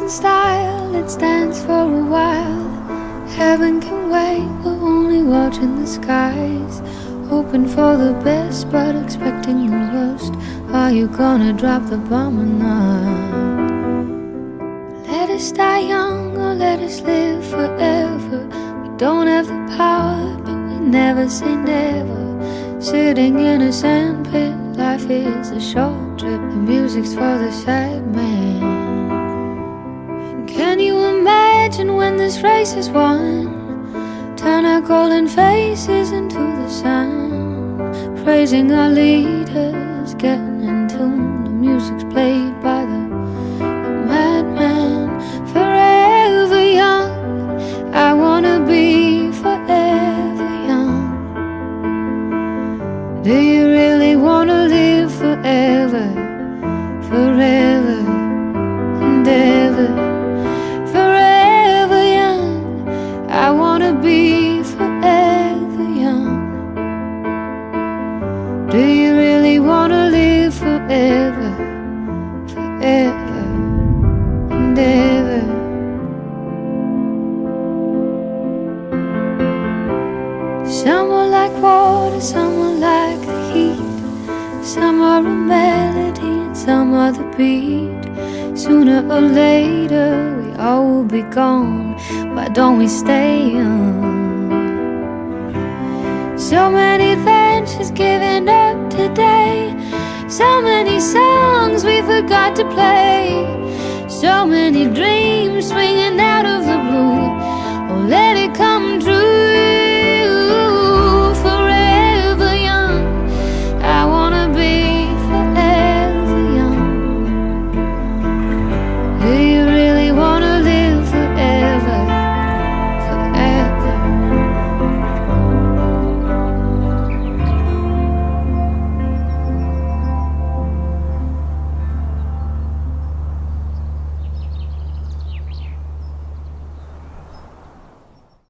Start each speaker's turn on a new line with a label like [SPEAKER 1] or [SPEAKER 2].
[SPEAKER 1] in style, it stands for a while. Heaven can wait, we're only watching the skies, hoping for the best but expecting the worst. Are you gonna drop the bomb or not? Let us die young or let us live forever. We don't have the power, but we never say never. Sitting in a sandpit, life is a short trip. The music's for the sad man. And can you imagine when this race is won? Turn our golden faces into the sun, praising our leaders, getting in tune. The music's played by the madman. Forever young, I wanna be forever young. Do you really wanna live forever, forever and ever? Forever young, I wanna be forever young. Do you really wanna live forever, forever and ever? Some are like water, some are like the heat. Some are a melody and some are the beat. Sooner or later we all will be gone. Why don't we stay young? So many adventures given up today. So many songs we forgot to play. So many dreams swinging out of the blue. Oh, let it come true.